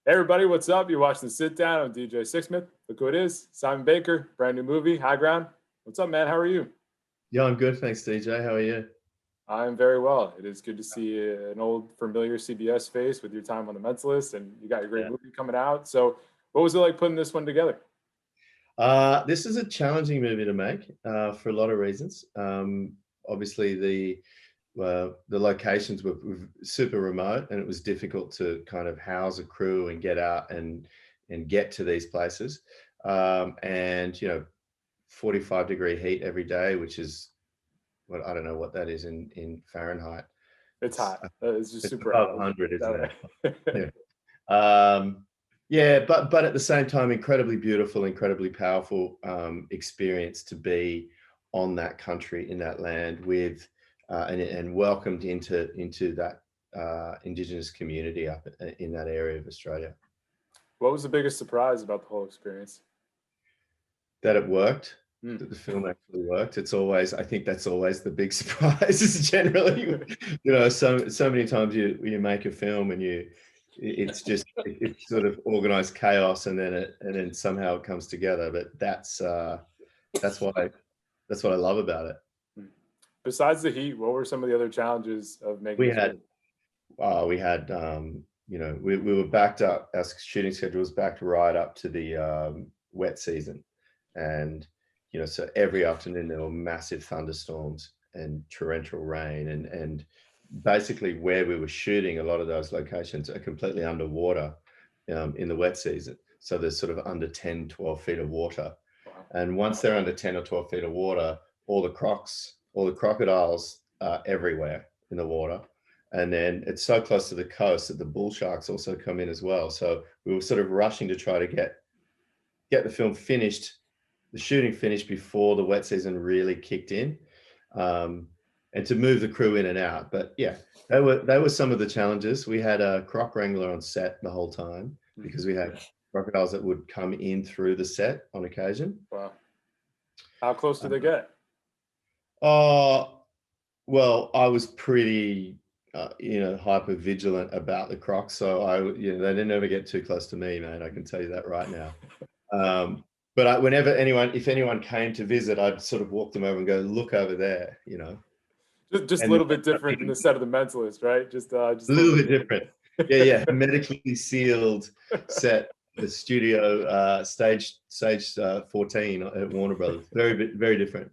Hey everybody, what's up? You're watching The Sit Down. I'm DJ Sixsmith. Look who it is. Simon Baker, brand new movie, High Ground. What's up, man? How are you? Yeah, I'm good. Thanks, DJ. How are you? I'm very well. It is good to see an old familiar CBS face with your time on The Mentalist, and you got your great Yeah. movie coming out. So, what was it like putting this one together? This is a challenging movie to make for a lot of reasons. Obviously, the locations were super remote, and it was difficult to kind of house a crew and get out and get to these places. And 45-degree heat every day, which is what I don't know what that is in Fahrenheit. It's It's hot. It's just it's super above hot. 100, isn't it? That way. Yeah. Um, yeah, but at the same time, incredibly beautiful, incredibly powerful experience to be on that country, in that land, with and welcomed into that Indigenous community up in that area of Australia. What was the biggest surprise about the whole experience? That it worked, Hmm. that the film actually worked. It's always, I think that's always the big surprise. Is generally, so many times you make a film and it's just it's sort of organized chaos, and then somehow it comes together. But that's what I love about it. Hmm. Besides the heat, what were some of the other challenges of making We this had movie? we were backed up. Our shooting schedule was backed right up to the wet season, and so every afternoon there were massive thunderstorms and torrential rain, and basically where we were shooting, a lot of those locations are completely underwater in the wet season. So there's sort of under 10, 12 feet of water. Wow. And once they're under 10 or 12 feet of water, all the crocodiles are everywhere in the water. And then it's so close to the coast that the bull sharks also come in as well. So we were sort of rushing to try to get the film finished, the shooting finished before the wet season really kicked in, and to move the crew in and out. But yeah, they were some of the challenges. We had a croc wrangler on set the whole time because we had crocodiles that would come in through the set on occasion. Wow. How close do Uh, they get? oh, well, I was pretty, hyper vigilant about the crocs. So they didn't ever get too close to me, man. I can tell you that right now. But if anyone came to visit, I'd sort of walk them over and go, look over there. Just a And little bit different than the set of The Mentalist, right? Just a a little little bit bit different. Yeah, different. yeah. Medically sealed set, the studio, stage 14 at Warner Brothers. Very different.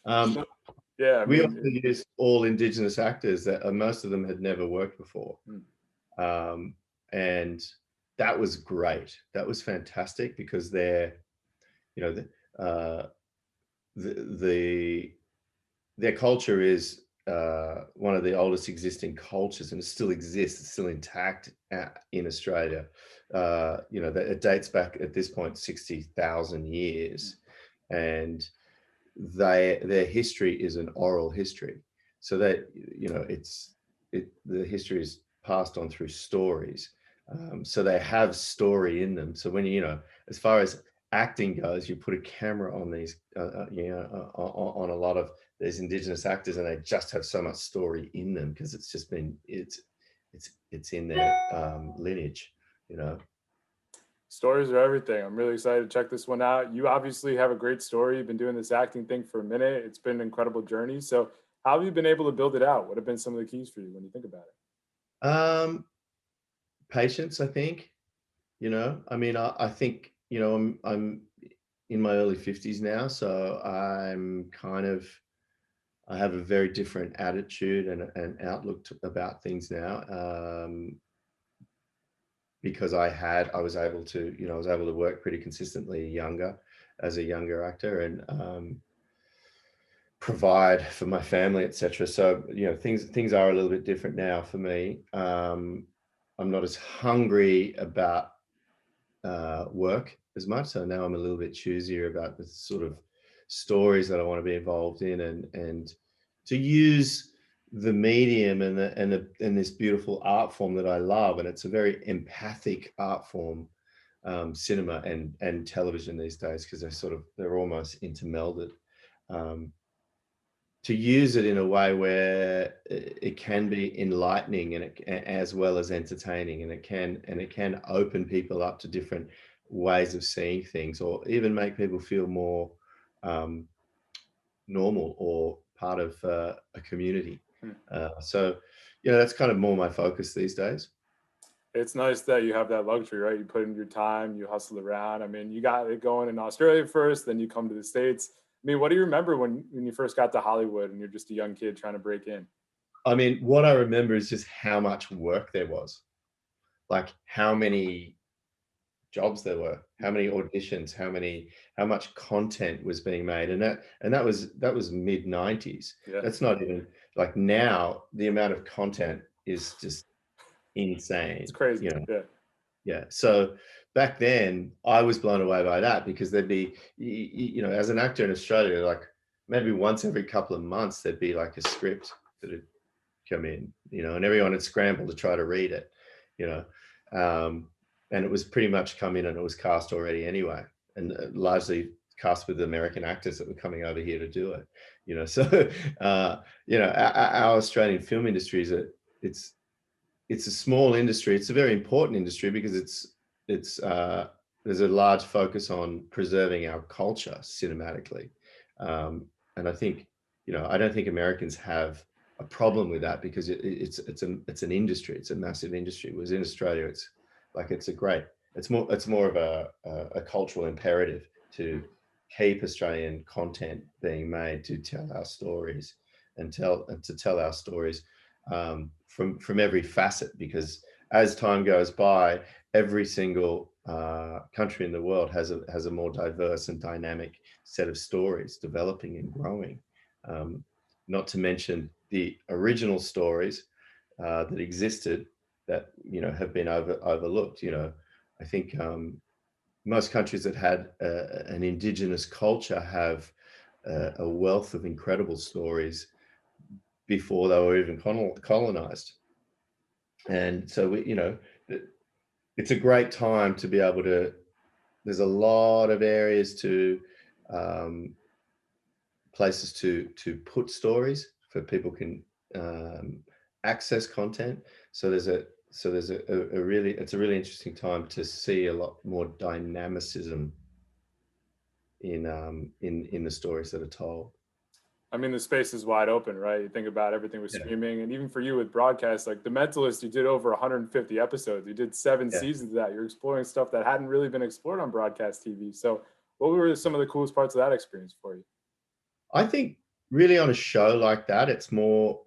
Um, Yeah, I we mean, also used all Indigenous actors that most of them had never worked before. Um, and that was great. That was fantastic because you know, uh, the their culture is one of the oldest existing cultures, and it still exists. It's still intact in Australia. That it dates back at this point 60,000 years, and their history is an oral history. So that the history is passed on through stories. So they have story in them. So when as far as acting goes, you put a camera on these, on a lot of these Indigenous actors, and they just have so much story in them because it's in their lineage, you know. stories are everything. I'm really excited to check this one out. You obviously have a great story. You've been doing this acting thing for a minute. It's been an incredible journey. So, how have you been able to build it out? What have been some of the keys for you when you think about it? Um, Patience, I think. I mean, I think I'm in my early 50s now, so I have a very different attitude and outlook about things now, because I was able to work pretty consistently as a younger actor, and provide for my family, etc. So things are a little bit different now for me. I'm not as hungry about work as much. So now I'm a little bit choosier about the sort of stories that I want to be involved in, and to use the medium and this beautiful art form that I love. And it's a very empathic art form, cinema and television these days, because they're almost intermelded. Um, to use it in a way where it can be enlightening and as well as entertaining, and it can open people up to different ways of seeing things, or even make people feel more um, normal or part of a community. Hmm. So, that's kind of more my focus these days. It's nice that you have that luxury, right? You put in your time, you hustle around. I mean, you got it going in Australia first, then you come to the States. I mean, what do you remember when you first got to Hollywood and you're just a young kid trying to break in? I mean, what I remember is just how much work there was, like how many jobs there were, how many auditions, how much content was being made, and that was mid 90s. Yeah, That's not even like now. The amount of content is just it's insane. crazy. Yeah. Yeah. So back then, I was blown away by that because there'd be, as an actor in Australia, like maybe once every couple of months, there'd be like a script that had come in, and everyone had scrambled to try to read it, you know, um, and it was pretty much come in and it was cast already anyway, and largely cast with American actors that were coming over here to do it, So, our Australian film industry it's it's a small industry. It's a very important industry because it's there's a large focus on preserving our culture cinematically, and I think I don't think Americans have a problem with that because it's an industry. It's a massive industry. Whereas in Australia, it's more of a cultural imperative to keep Australian content being made to tell our stories and to tell our stories from every facet, because as time goes by, every single country in the world has a more diverse and dynamic set of stories developing and growing. Um, Not to mention the original stories that existed that have been overlooked. I think most countries that had an indigenous culture have a wealth of incredible stories before they were even colonized. And so it's a great time to be able to. There's a lot of areas um, places to put stories for people can um, access content. So there's a really it's a really interesting time to see a lot more dynamicism in the stories that are told. I mean, the space is wide open, right? You think about everything with Yeah, streaming, and even for you with broadcast, like The Mentalist, you did over 150 episodes. You did seven yeah. seasons of that. You're exploring stuff that hadn't really been explored on broadcast TV. So, what were some of the coolest parts of that experience for you? I think really on a show like that, it's more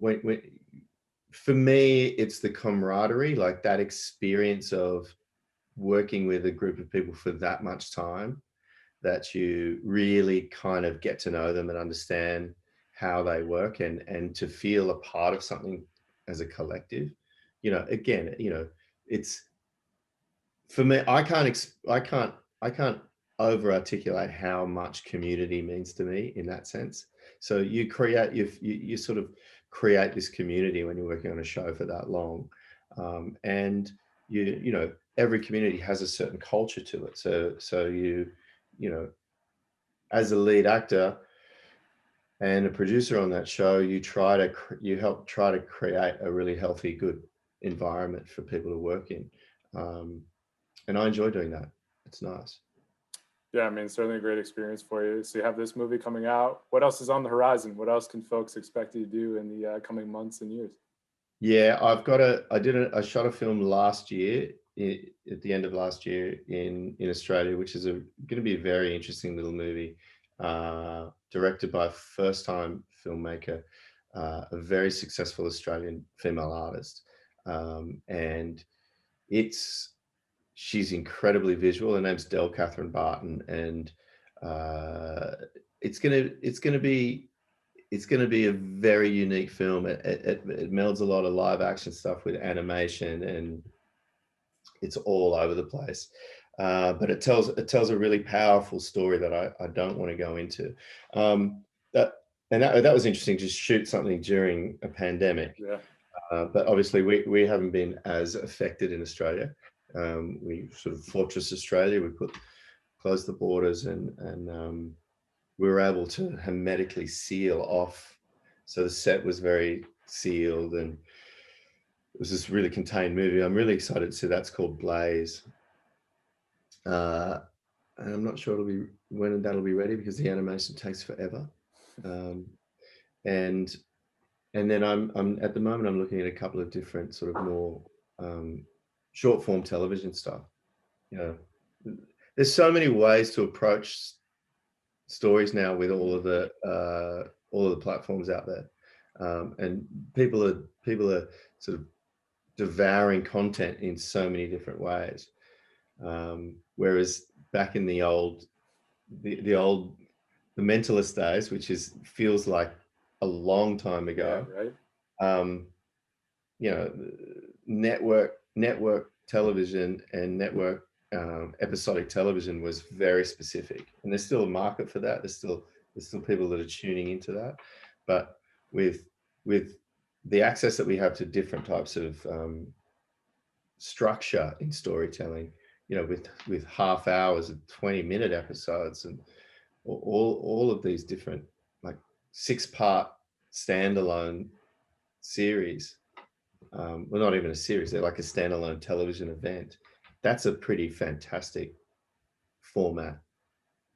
for me, it's the camaraderie, like that experience of working with a group of people for that much time, that you really kind of get to know them and understand how they work, and to feel a part of something as a collective. Again, it's for me. I can't over articulate how much community means to me in that sense. So you sort of create this community when you're working on a show for that long, and every community has a certain culture to it. So you know as a lead actor and a producer on that show, you help try to create a really healthy, good environment for people to work in, um, and I enjoy doing that. It's nice. Yeah, I mean, certainly a great experience for you. So, you have this movie coming out. What else is on the horizon? What else can folks expect you to do in the coming months and years? Yeah, I shot a film last year, at the end of last year in Australia, which is going to be a very interesting little movie, directed by a first time filmmaker, a very successful Australian female artist, and it's she's incredibly visual. Her name's Del Catherine Barton, and uh, it's gonna be a very unique film. It melds a lot of live action stuff with animation, and it's all over the place. But it tells a really powerful story that I don't want to go into. That that was interesting to shoot something during a pandemic. Yeah. But obviously we haven't been as affected in Australia. We sort of fortress Australia. We closed the borders, and we were able to hermetically seal off So the set was very sealed, and it was this really contained movie. I'm really excited to see that's called Blaze. And I'm not sure when that'll be ready because the animation takes forever. And then I'm at the moment I'm looking at a couple of different sort of more short form television stuff. You know, there's so many ways to approach stories now with all of the platforms out there, and people are sort of devouring content in so many different ways. Whereas back in the Mentalist days, which feels like a long time ago, Yeah, right. you know, network television and network episodic television was very specific, and there's still a market for that. There's still people that are tuning into that, but with the access that we have to different types of structure in storytelling, you know, with half hours of 20-minute episodes and all of these different like 6-part standalone series, well, not even a series, they're like a standalone television event. That's a pretty fantastic format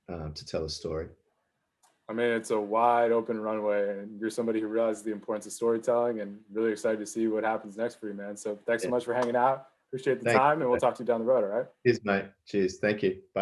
to tell a story. I mean, it's a wide open runway, and you're somebody who realizes the importance of storytelling, and really excited to see what happens next for you, man. So thanks so Yeah. much for hanging out. Appreciate the Thanks. time, and we'll talk to you down the road. All right. Cheers, mate. Cheers. Thank you. Bye.